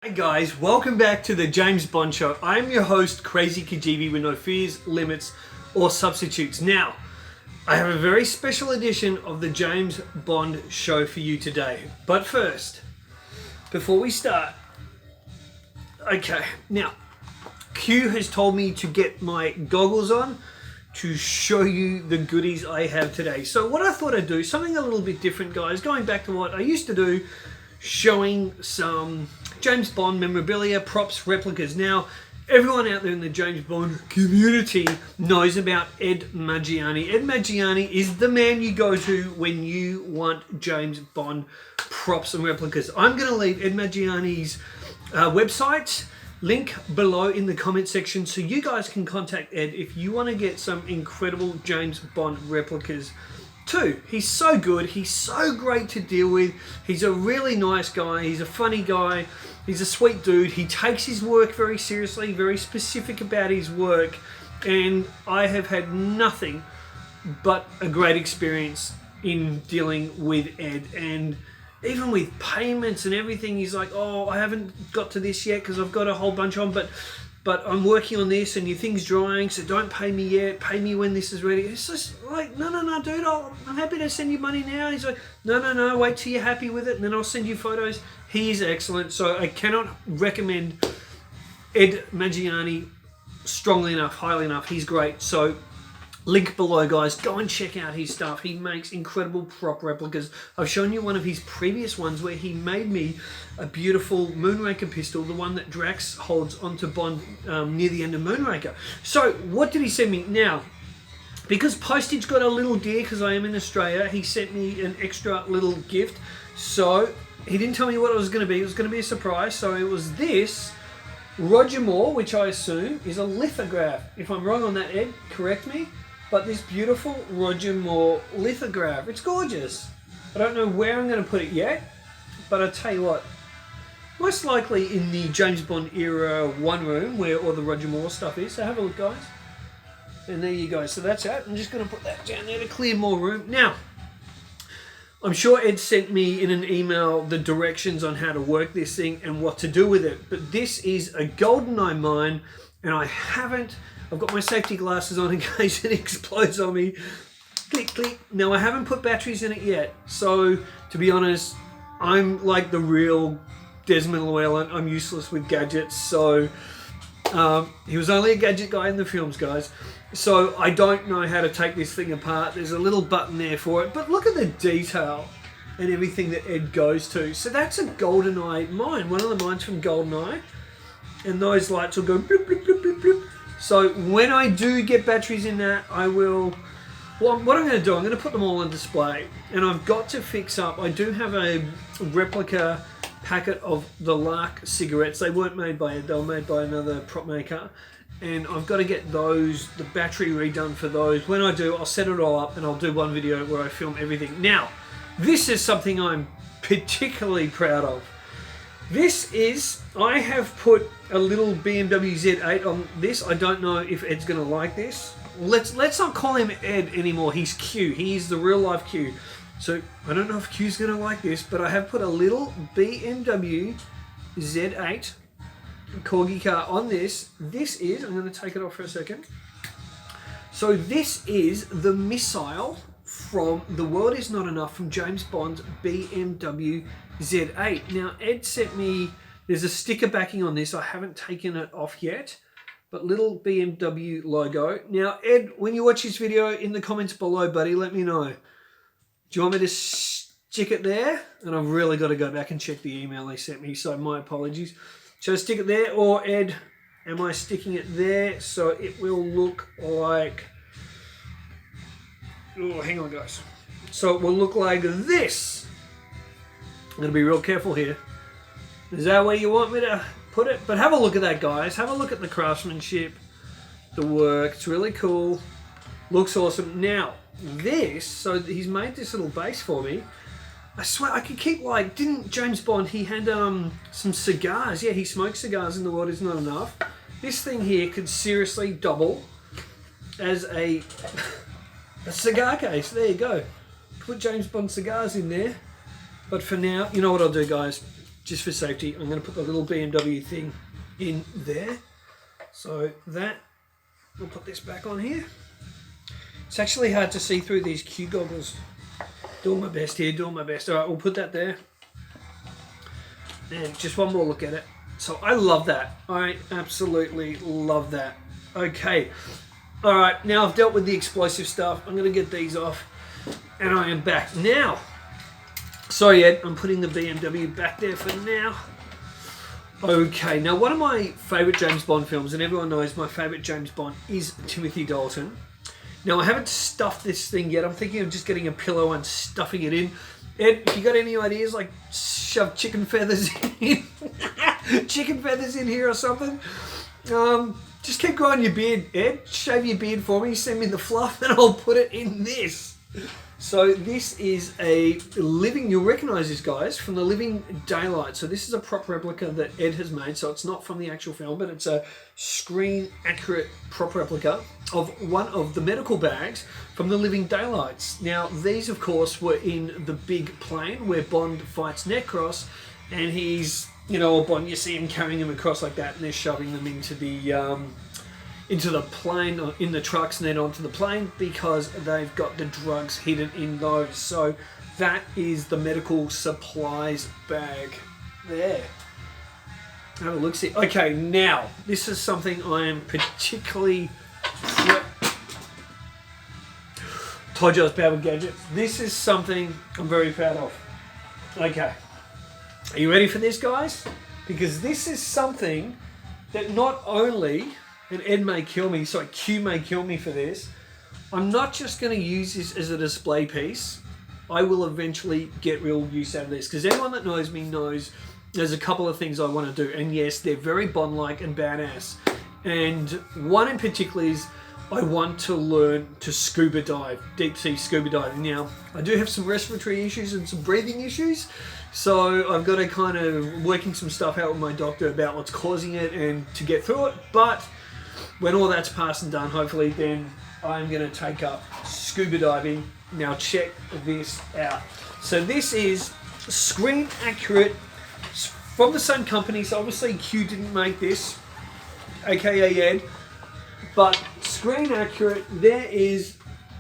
Hey guys, welcome back to the James Bond Show. I'm your host, Krazy Kajeevie, with no fears, limits, or substitutes. Now, I have a very special edition of the James Bond Show for you today. But first, before we start, okay, now, Q has told me to get my goggles on to show you the goodies I have today. So what I thought I'd do, something a little bit different, guys, going back to what I used to do, showing some James Bond memorabilia, props, replicas. Now, everyone out there in the James Bond community knows about Ed Maggiani. Ed Maggiani is the man you go to when you want James Bond props and replicas. I'm going to leave Ed Maggiani's website link below in the comment section so you guys can contact Ed if you want to get some incredible James Bond replicas too. He's so good, he's so great to deal with, he's a really nice guy, he's a funny guy, he's a sweet dude, he takes his work very seriously, very specific about his work, and I have had nothing but a great experience in dealing with Ed. And even with payments and everything, he's like, oh, I haven't got to this yet because I've got a whole bunch on, but I'm working on this and your thing's drying, so don't pay me yet, pay me when this is ready. It's just like, no, dude, I'm happy to send you money now. He's like, no, wait till you're happy with it and then I'll send you photos. He's excellent, so I cannot recommend Ed Maggiani strongly enough, highly enough. He's great. So link below, guys. Go and check out his stuff. He makes incredible prop replicas. I've shown you one of his previous ones where he made me a beautiful Moonraker pistol, the one that Drax holds onto Bond near the end of Moonraker. So what did he send me? Now, because postage got a little dear because I am in Australia, he sent me an extra little gift. So he didn't tell me what it was going to be. It was going to be a surprise. So it was this Roger Moore, which I assume is a lithograph. If I'm wrong on that, Ed, correct me. But this beautiful Roger Moore lithograph. It's gorgeous. I don't know where I'm going to put it yet, but I'll tell you what. Most likely in the James Bond era one room where all the Roger Moore stuff is. So have a look, guys. And there you go. So that's it. I'm just going to put that down there to clear more room. Now, I'm sure Ed sent me in an email the directions on how to work this thing and what to do with it. But this is a GoldenEye mine, and I've got my safety glasses on in case it explodes on me. Click, click. Now, I haven't put batteries in it yet. So, to be honest, I'm like the real Desmond Llewellyn. I'm useless with gadgets. So, he was only a gadget guy in the films, guys. So, I don't know how to take this thing apart. There's a little button there for it. But look at the detail and everything that Ed goes to. So, that's a GoldenEye mine. One of the mines from GoldenEye. And those lights will go bloop, bloop, bloop, bloop, bloop. So when I do get batteries in that, I will, well, what I'm going to do, I'm going to put them all on display. And I've got to fix up, I do have a replica packet of the Lark cigarettes. They weren't made by Ed, they were made by another prop maker. And I've got to get those, the battery redone for those. When I do, I'll set it all up and I'll do one video where I film everything. Now, this is something I'm particularly proud of. This is, I have put a little BMW Z8 on this. I don't know if Ed's going to like this. Let's not call him Ed anymore. He's Q. He's the real life Q. So I don't know if Q's going to like this, but I have put a little BMW Z8 Corgi car on this. This is, I'm going to take it off for a second. So this is the missile from The World Is Not Enough from James Bond's BMW Z8. Now, Ed sent me, there's a sticker backing on this. I haven't taken it off yet, but little BMW logo. Now, Ed, when you watch this video, in the comments below, buddy, let me know. Do you want me to stick it there? And I've really got to go back and check the email they sent me, so my apologies. Should I stick it there, or Ed, am I sticking it there so it will look like, oh, hang on, guys. So it will look like this. I'm going to be real careful here. Is that where you want me to put it? But have a look at that, guys. Have a look at the craftsmanship, the work. It's really cool. Looks awesome. Now, this, so he's made this little base for me. I swear, I could keep like, didn't James Bond, he had some cigars. Yeah, he smokes cigars in The World Is Not Enough. This thing here could seriously double as a cigar case. There you go. Put James Bond cigars in there. But for now, you know what I'll do, guys? just for safety, I'm going to put the little BMW thing in there. So that, we'll put this back on here. It's actually hard to see through these Q goggles. Doing my best here, doing my best. All right, we'll put that there. And just one more look at it. So I love that. I absolutely love that. Okay. All right, now I've dealt with the explosive stuff. I'm going to get these off. And I am back. Now, sorry Ed, I'm putting the BMW back there for now. Okay, now one of my favourite James Bond films, and everyone knows my favourite James Bond is Timothy Dalton. Now, I haven't stuffed this thing yet. I'm thinking of just getting a pillow and stuffing it in. Ed, if you got any ideas, like shove chicken feathers in, chicken feathers in here or something, just keep growing your beard, Ed. Shave your beard for me, send me the fluff, and I'll put it in this. So this is a living, you'll recognise this, guys, from the Living Daylight. So this is a prop replica that Ed has made. So it's not from the actual film, but it's a screen accurate prop replica of one of the medical bags from the Living Daylights. Now, these, of course, were in the big plane where Bond fights Necros, and he's, you know, Bond, you see him carrying him across like that, and they're shoving them into the plane, or in the trucks, and then onto the plane, because they've got the drugs hidden in those. So that is the medical supplies bag there. Have a look, see. Okay, now this is something I am particularly told you I was bad with gadgets. This is something I'm very proud of. Okay, are you ready for this, guys? Because this is something that not only, and Ed may kill me, sorry, Q may kill me for this, I'm not just going to use this as a display piece. I will eventually get real use out of this, because anyone that knows me knows there's a couple of things I want to do, and yes, they're very Bond-like and badass. And one in particular is I want to learn to scuba dive, deep sea scuba diving. Now, I do have some respiratory issues and some breathing issues, so I've got to kind of working some stuff out with my doctor about what's causing it and to get through it. But when all that's passed and done, hopefully, then I'm going to take up scuba diving. Now check this out. So this is screen accurate from the same company. So obviously Q didn't make this, aka Ed, but screen accurate. There is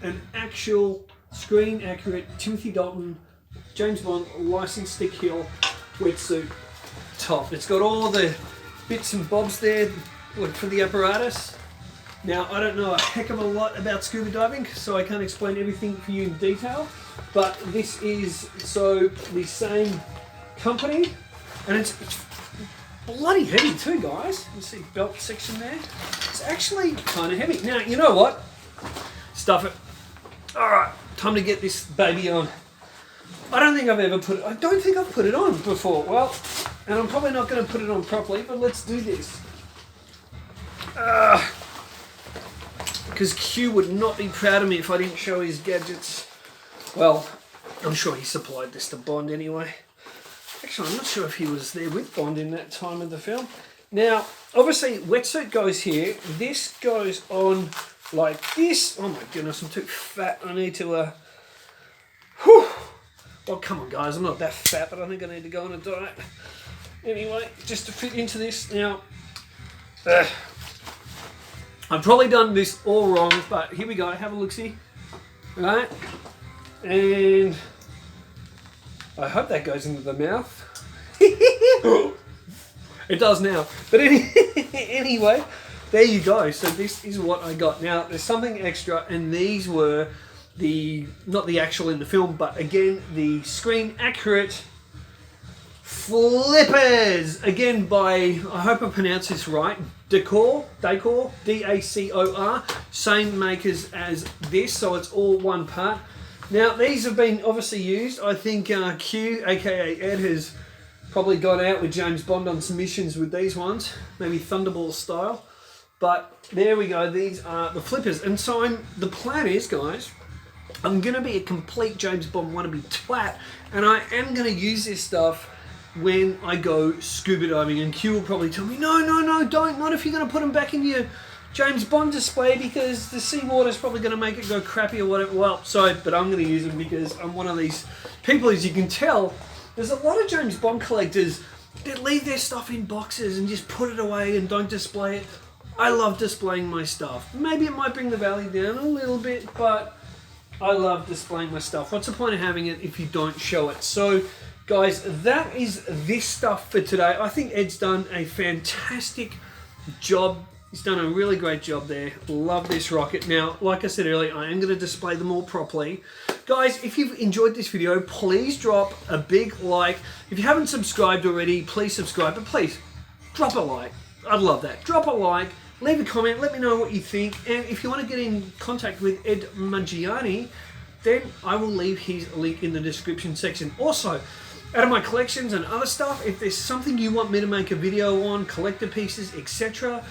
an actual screen accurate Timothy Dalton James Bond licensed to kill wetsuit top. It's got all the bits and bobs there for the apparatus. Now, I don't know a heck of a lot about scuba diving, so I can't explain everything for you in detail, but this is so the same company, and it's bloody heavy too, guys. You see belt section there? It's actually kind of heavy. Now, you know what? Stuff it. All right, time to get this baby on. I don't think I've put it on before. Well, and I'm probably not going to put it on properly, but let's do this. Because Q would not be proud of me if I didn't show his gadgets. Well, I'm sure he supplied this to Bond anyway. Actually, I'm not sure if he was there with Bond in that time of the film. Now, obviously, wetsuit goes here. This goes on like this. Oh my goodness, I'm too fat. I need to, whew. Well, come on, guys. I'm not that fat, but I think I need to go on a diet. Anyway, just to fit into this. Now, I've probably done this all wrong, but here we go. Have a look-see. Right? And I hope that goes into the mouth. It does now. But anyway, there you go. So this is what I got. Now, there's something extra, and these were not the actual in the film, but again, the screen accurate flippers. Again, by, I hope I pronounce this right, Dacor, D-A-C-O-R, same makers as this, so it's all one part. Now, these have been obviously used. I think Q, aka Ed, has probably gone out with James Bond on some missions with these ones, maybe Thunderball style. But there we go, these are the flippers. And so the plan is, guys, I'm going to be a complete James Bond wannabe twat, and I am going to use this stuff when I go scuba diving. And Q will probably tell me, no, don't, not if you're going to put them back in your James Bond display, because the seawater is probably going to make it go crappy or whatever. Well, sorry, but I'm going to use them because I'm one of these people, as you can tell. There's a lot of James Bond collectors that leave their stuff in boxes and just put it away and don't display it. I love displaying my stuff. Maybe it might bring the value down a little bit, but I love displaying my stuff. What's the point of having it if you don't show it? So, guys, that is this stuff for today. I think Ed's done a fantastic job. He's done a really great job there. Love this rocket. Now, like I said earlier, I am going to display them all properly. Guys, if you've enjoyed this video, please drop a big like. If you haven't subscribed already, please subscribe. But please, drop a like. I'd love that. Drop a like. Leave a comment, let me know what you think, and if you want to get in contact with Ed Maggiani, then I will leave his link in the description section. Also, out of my collections and other stuff, if there's something you want me to make a video on, collector pieces, etc.,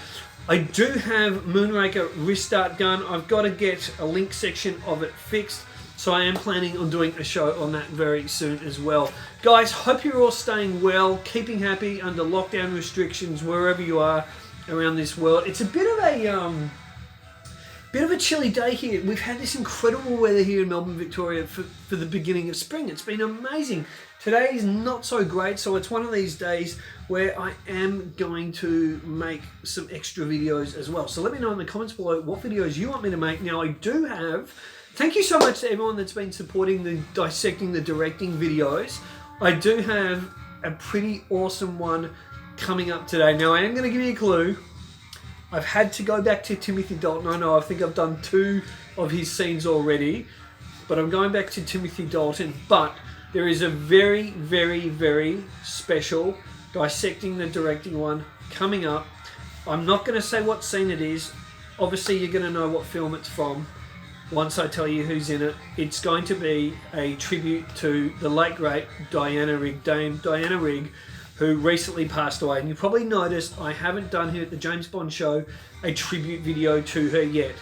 I do have Moonraker wrist dart gun. I've got to get a link section of it fixed, so I am planning on doing a show on that very soon as well. Guys, hope you're all staying well, keeping happy under lockdown restrictions wherever you are around this world. It's a bit of a chilly day here. We've had this incredible weather here in Melbourne, Victoria for the beginning of spring. It's been amazing. Today is not so great, so it's one of these days where I am going to make some extra videos as well. So let me know in the comments below what videos you want me to make. Now I do have, thank you so much to everyone that's been supporting the dissecting the directing videos. I do have a pretty awesome one coming up today. Now I am going to give you a clue. I've had to go back to Timothy Dalton. I know I think I've done 2 of his scenes already, but I'm going back to Timothy Dalton. But there is a very, very, very special dissecting the directing one coming up. I'm not going to say what scene it is. Obviously you're going to know what film it's from once I tell you who's in it. It's going to be a tribute to the late great Diana Rigg, Dame Diana Rigg, who recently passed away. And you probably noticed I haven't done here at the James Bond show a tribute video to her yet.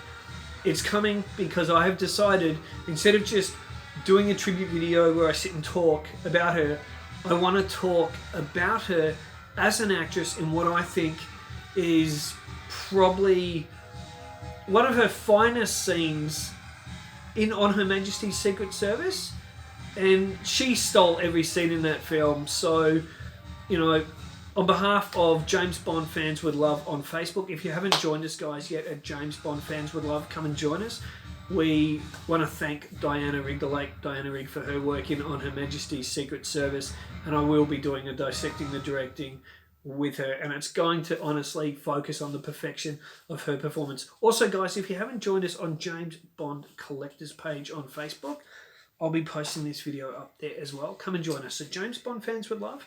It's coming because I have decided, instead of just doing a tribute video where I sit and talk about her, I want to talk about her as an actress in what I think is probably one of her finest scenes on Her Majesty's Secret Service. And she stole every scene in that film. So, you know, on behalf of James Bond Fans Would Love on Facebook, if you haven't joined us, guys, yet at James Bond Fans Would Love, come and join us. We want to thank Diana Rigg, the late Diana Rigg, for her work on Her Majesty's Secret Service, and I will be doing a dissecting the directing with her, and it's going to honestly focus on the perfection of her performance. Also, guys, if you haven't joined us on James Bond Collectors page on Facebook, I'll be posting this video up there as well. Come and join us. So James Bond Fans Would Love,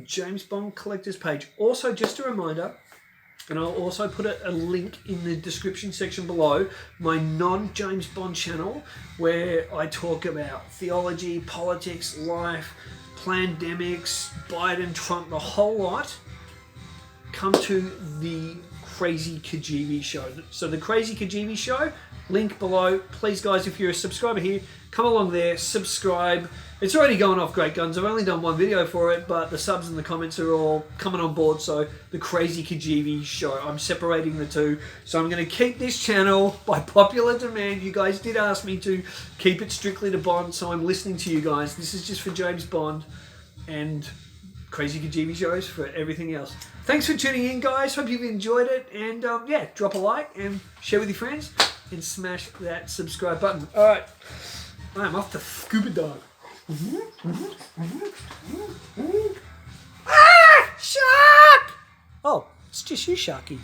James Bond Collectors page. Also, just a reminder, and I'll also put a link in the description section below, my non-James Bond channel, where I talk about theology, politics, life, pandemics, Biden, Trump, the whole lot. Come to the Krazy Kajeevie show. So the Krazy Kajeevie show, link below. Please, guys, if you're a subscriber here, come along there, subscribe. It's already going off great guns. I've only done 1 video for it, but the subs and the comments are all coming on board. So the Krazy Kajeevie show, I'm separating the 2. So I'm going to keep this channel by popular demand. You guys did ask me to keep it strictly to Bond, so I'm listening to you guys. This is just for James Bond and Krazy Kajeevie shows for everything else. Thanks for tuning in, guys. Hope you've enjoyed it. And yeah, drop a like and share with your friends and smash that subscribe button. All right, I'm off to scuba dive. Ah! Shark! Oh, it's just you, Sharky.